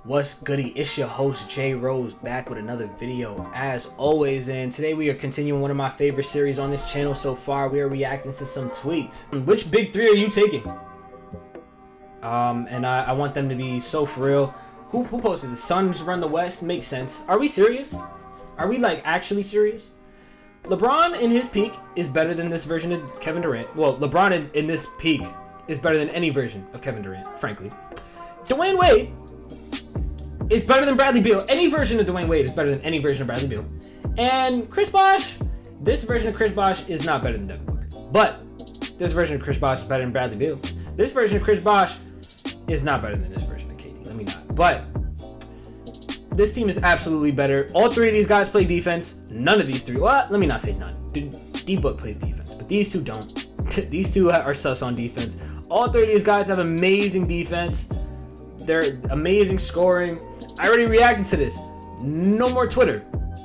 What's goody? It's your host Jay Rose back with another video as always, and today we are continuing one of my favorite series on this channel so far. We are reacting to some tweets. Which big three are you taking? And I want them to be so for real. Who posted the Suns run the West? Makes sense. Are we serious? Are we like actually serious? LeBron in his peak is better than this version of Kevin Durant. Well, LeBron in this peak is better than any version of Kevin Durant, frankly. Dwayne Wade is better than Bradley Beal. Any version of Dwayne Wade is better than any version of Bradley Beal. And Chris Bosh, this version of Chris Bosh is not better than Devin Booker. But this version of Chris Bosh is better than Bradley Beal. This version of Chris Bosh is not better than this version of KD. Let me not. But this team is absolutely better. All three of these guys play defense. None of these three. Well, let me not say none. D-Book plays defense, but these two don't. These two are sus on defense. All three of these guys have amazing defense. They're amazing scoring. I already reacted to this. No more Twitter.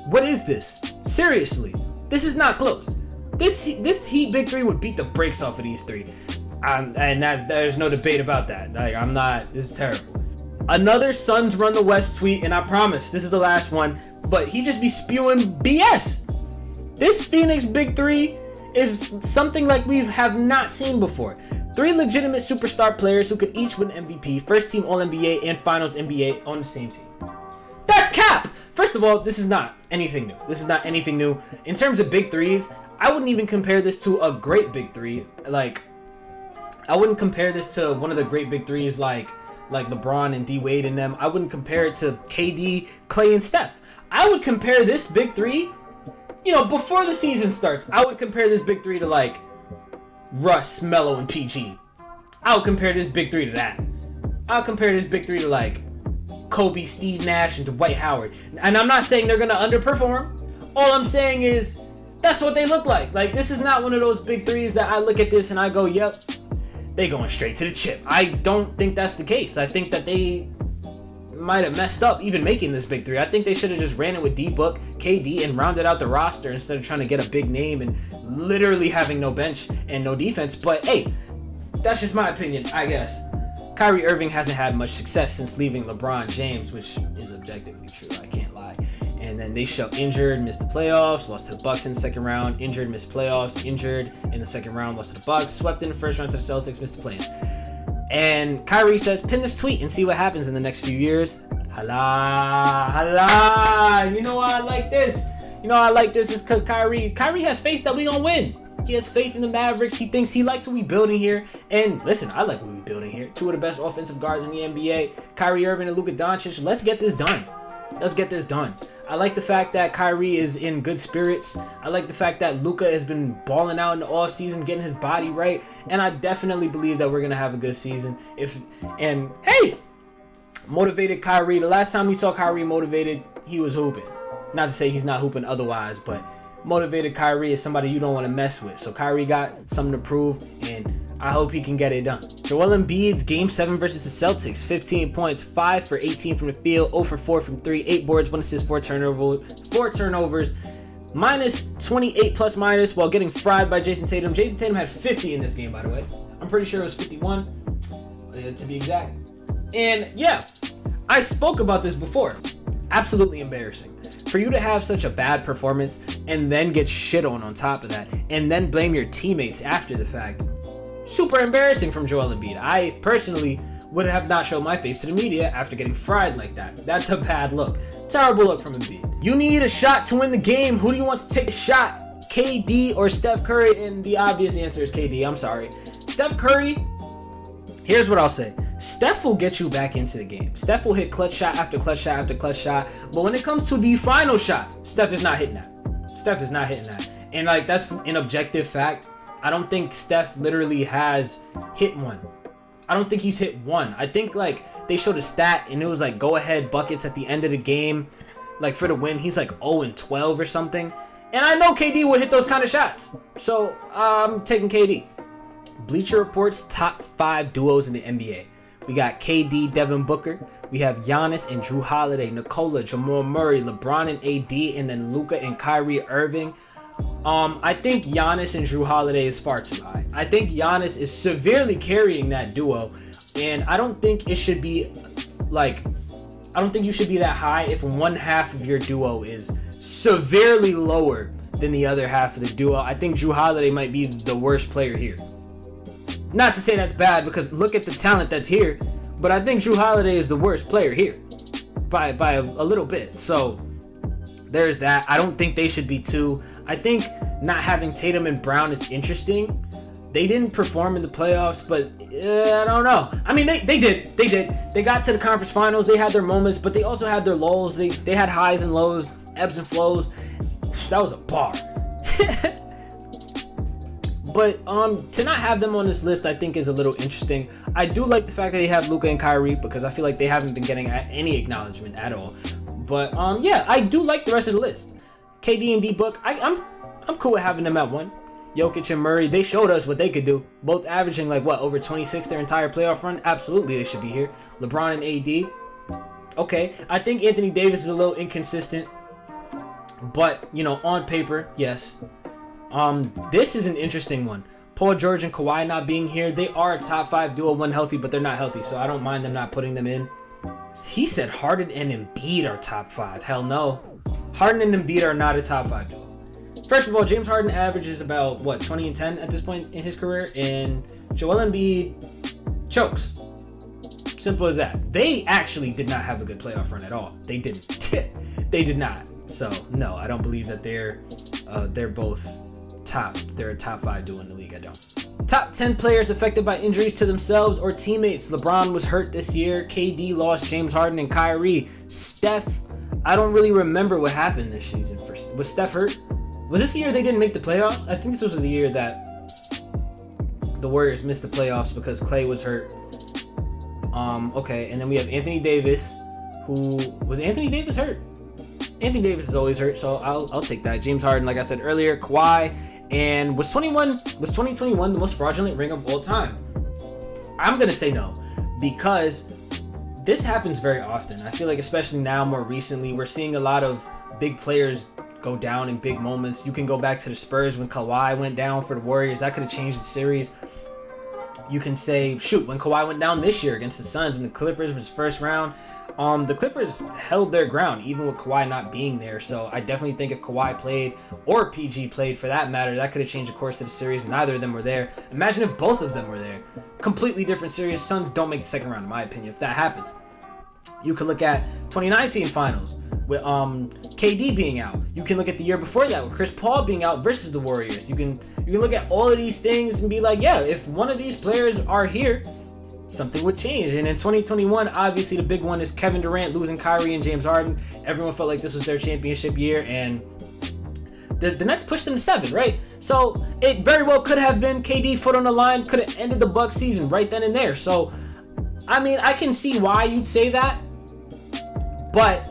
What is this? Seriously, this is not close. This Heat big three would beat the brakes off of these three. And there's no debate about that. Like, I'm not. This is terrible. Another Suns run the West tweet, and I promise this is the last one. But he just be spewing BS. This Phoenix big three is something like we have not seen before. Three legitimate superstar players who could each win MVP, first team All-NBA, and Finals NBA on the same team. That's cap! First of all, this is not anything new. This is not anything new. In terms of big threes, I wouldn't even compare this to a great big three. Like, I wouldn't compare this to one of the great big threes like LeBron and D Wade and them. I wouldn't compare it to KD, Clay, and Steph. I would compare this big three, before the season starts, I would compare this big three to like Russ, Melo, and PG. I would compare this big three to that. I'll compare this big three to like Kobe, Steve Nash, and Dwight Howard. And I'm not saying they're gonna underperform. All I'm saying is that's what they look like. Like, this is not one of those big threes that I look at this and I go, yep, they going straight to the chip. I don't think that's the case. I think that they might have messed up even making this big three. I think they should have just ran it with D-Book, KD, and rounded out the roster instead of trying to get a big name and literally having no bench and no defense. But hey, that's just my opinion, I guess. Kyrie Irving hasn't had much success since leaving LeBron James, which is objectively true, I can't lie. And then they show injured, missed the playoffs, lost to the Bucks in the second round, injured, missed playoffs, injured in the second round, lost to the Bucks, swept in the first round to the Celtics, missed the play-in. And Kyrie says, pin this tweet and see what happens in the next few years. Hala. You know why I like this? Is because Kyrie has faith that we gonna win. He has faith in the Mavericks. He thinks he likes what we building here. And listen, I like what we building here. Two of the best offensive guards in the NBA, Kyrie Irving and Luka Doncic. Let's get this done. I like the fact that Kyrie is in good spirits. I like the fact that Luka has been balling out in the offseason, getting his body right. And I definitely believe that we're going to have a good season. Hey, motivated Kyrie. The last time we saw Kyrie motivated, he was hooping. Not to say he's not hooping otherwise, but motivated Kyrie is somebody you don't want to mess with. So Kyrie got something to prove, and I hope he can get it done. Joel Embiid's Game 7 versus the Celtics. 15 points, 5 for 18 from the field, 0 for 4 from 3, 8 boards, 1 assist, 4 turnovers, minus 28 plus minus while getting fried by Jason Tatum. Jason Tatum had 50 in this game, by the way. I'm pretty sure it was 51 to be exact. And yeah, I spoke about this before. Absolutely embarrassing. For you to have such a bad performance and then get shit on top of that and then blame your teammates after the fact. Super embarrassing from Joel Embiid. I personally would have not shown my face to the media after getting fried like that. That's a bad look. Terrible look from Embiid. You need a shot to win the game. Who do you want to take a shot? KD or Steph Curry? And the obvious answer is KD. I'm sorry. Steph Curry, here's what I'll say. Steph will get you back into the game. Steph will hit clutch shot after clutch shot after clutch shot. But when it comes to the final shot, Steph is not hitting that. And like, that's an objective fact. I don't think Steph literally has hit one. I don't think he's hit one. I think like they showed a stat and it was like go ahead buckets at the end of the game. Like for the win, he's like 0-12 or something. And I know KD will hit those kind of shots. So I'm taking KD. Bleacher Report's top 5 duos in the NBA. We got KD, Devin Booker. We have Giannis and Drew Holiday, Nikola, Jamal Murray, LeBron and AD, and then Luka and Kyrie Irving. I think Giannis and Drew Holiday is far too high. I think Giannis is severely carrying that duo, and I don't think it should be like I don't think you should be that high if one half of your duo is severely lower than the other half of the duo. I think Jrue Holiday might be the worst player here. Not to say that's bad, because look at the talent that's here, but I think Jrue Holiday is the worst player here by a little bit. So there's that. I don't think they should be 2. I think not having Tatum and Brown is interesting. They didn't perform in the playoffs, but I don't know. I mean, they did. They got to the conference finals. They had their moments, but they also had their lulls. They had highs and lows, ebbs and flows. That was a bar. But to not have them on this list, I think is a little interesting. I do like the fact that they have Luka and Kyrie, because I feel like they haven't been getting any acknowledgement at all. But yeah, I do like the rest of the list. KD and D-Book, I'm cool with having them at 1. Jokic and Murray, they showed us what they could do. Both averaging like over 26 their entire playoff run. Absolutely, they should be here. LeBron and AD. Okay, I think Anthony Davis is a little inconsistent, but on paper, yes. This is an interesting one. Paul George and Kawhi not being here. They are a top 5 duo when healthy, but they're not healthy, so I don't mind them not putting them in. He said Harden and Embiid are top 5. Hell no. Harden and Embiid are not a top 5 duo. First of all, James Harden averages about 20 and 10 at this point in his career, and Joel Embiid chokes. Simple as that. They actually did not have a good playoff run at all. They didn't. They did not. So no, I don't believe that they're both top. They're a top 5 duo in the league. I don't. Top 10 players affected by injuries to themselves or teammates. LeBron was hurt this year. KD lost James Harden and Kyrie. Steph, I don't really remember what happened this season. Was Steph hurt? Was this the year they didn't make the playoffs? I think this was the year that the Warriors missed the playoffs because Klay was hurt. Okay, and then we have Anthony Davis, was Anthony Davis hurt? Anthony Davis is always hurt, so I'll take that. James Harden, like I said earlier, Kawhi, and was 2021 the most fraudulent ring of all time? I'm gonna say no, because this happens very often. I feel like especially now, more recently, we're seeing a lot of big players go down in big moments. You can go back to the Spurs when Kawhi went down for the Warriors. That could have changed the series. You can say, shoot, when Kawhi went down this year against the Suns and the Clippers was first round, the Clippers held their ground even with Kawhi not being there. So I definitely think if Kawhi played, or PG played for that matter, that could have changed the course of the series. Neither of them were there. Imagine if both of them were there. Completely different series. Suns don't make the second round, in my opinion, if that happens. You can look at 2019 finals with KD being out. You can look at the year before that with Chris Paul being out versus the Warriors. You can look at all of these things and be like, yeah, if one of these players are here, something would change. And in 2021, obviously the big one is Kevin Durant losing Kyrie and James Harden. Everyone felt like this was their championship year, and the Nets pushed them to 7, right? So it very well could have been KD foot on the line, could have ended the Bucks season right then and there. So I mean, I can see why you'd say that, but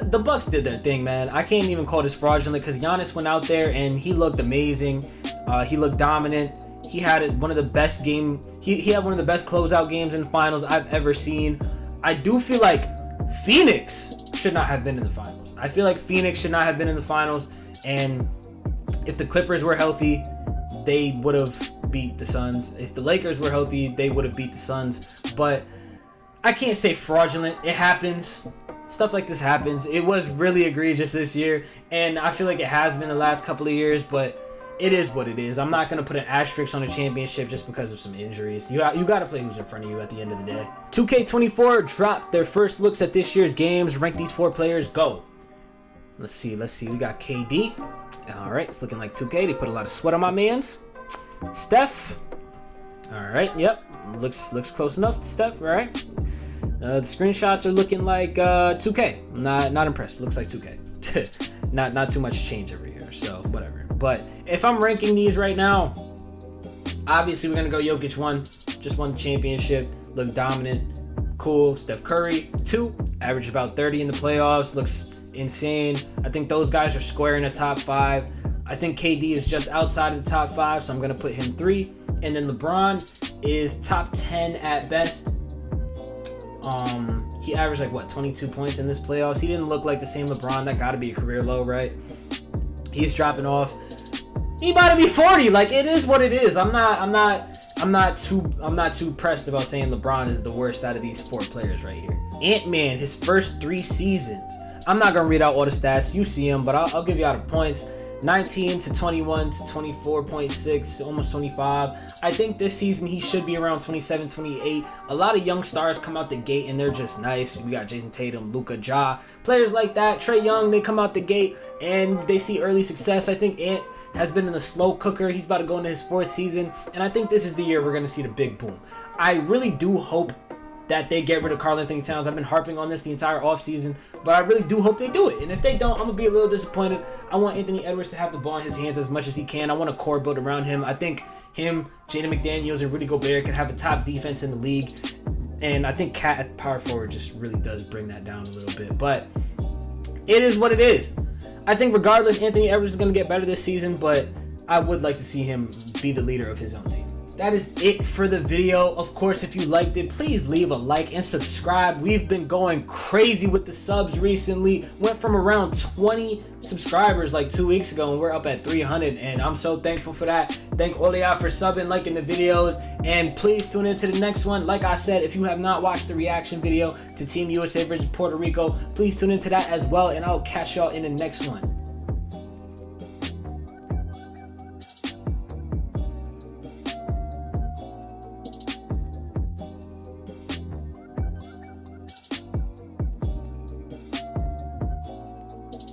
the Bucks did their thing, man. I can't even call this fraudulent because Giannis went out there and he looked amazing. He looked dominant. He had one of the best He had one of the best closeout games in the finals I've ever seen. I do feel like Phoenix should not have been in the finals. I feel like Phoenix should not have been in the finals, and if the Clippers were healthy, they would have beat the Suns. If the Lakers were healthy, they would have beat the Suns. But I can't say fraudulent. It happens. Stuff like this happens. It was really egregious this year, and I feel like it has been the last couple of years, but it is what it is. I'm not going to put an asterisk on a championship just because of some injuries. You got to play who's in front of you at the end of the day. 2K24 dropped their first looks at this year's games. Rank these 4 players. Go. Let's see. We got KD. All right. It's looking like 2K. They put a lot of sweat on my mans. Steph. All right. Yep. Looks close enough to Steph. All right. The screenshots are looking like 2K. Not impressed. Looks like 2K. not too much change over here. So whatever. But if I'm ranking these right now, obviously we're gonna go Jokic 1. Just won the championship. Looked dominant. Cool. Steph Curry 2. Averaged about 30 in the playoffs. Looks insane. I think those guys are square in the top 5. I think KD is just outside of the top 5, so I'm gonna put him 3. And then LeBron is top 10 at best. He averaged 22 points in this playoffs. He didn't look like the same LeBron. That got to be a career low, right? He's dropping off. He about to be 40. Like, it is what it is. I'm not too pressed about saying LeBron is the worst out of these 4 players right here. Ant-Man, his first 3 seasons. I'm not gonna read out all the stats. You see them, but I'll give you all the points. 19 to 21 to 24.6, almost 25. I think this season he should be around 27, 28. A lot of young stars come out the gate and they're just nice. We got Jason Tatum, Luka, Ja, players like that. Trae Young, they come out the gate and they see early success. I think Ant has been in the slow cooker. He's about to go into his 4th season, and I think this is the year we're gonna see the big boom. I really do hope that they get rid of Karl-Anthony Towns. I've been harping on this the entire offseason, but I really do hope they do it. And if they don't, I'm going to be a little disappointed. I want Anthony Edwards to have the ball in his hands as much as he can. I want a core built around him. I think him, Jaden McDaniels, and Rudy Gobert can have the top defense in the league. And I think Cat at power forward just really does bring that down a little bit. But it is what it is. I think regardless, Anthony Edwards is going to get better this season, but I would like to see him be the leader of his own team. That is it for the video. Of course, if you liked it, please leave a like and subscribe. We've been going crazy with the subs recently. Went from around 20 subscribers like 2 weeks ago, and we're up at 300, and I'm so thankful for that. Thank all of y'all for subbing, liking the videos, and please tune into the next one. Like I said, if you have not watched the reaction video to Team USA versus Puerto Rico, please tune into that as well, and I'll catch y'all in the next one.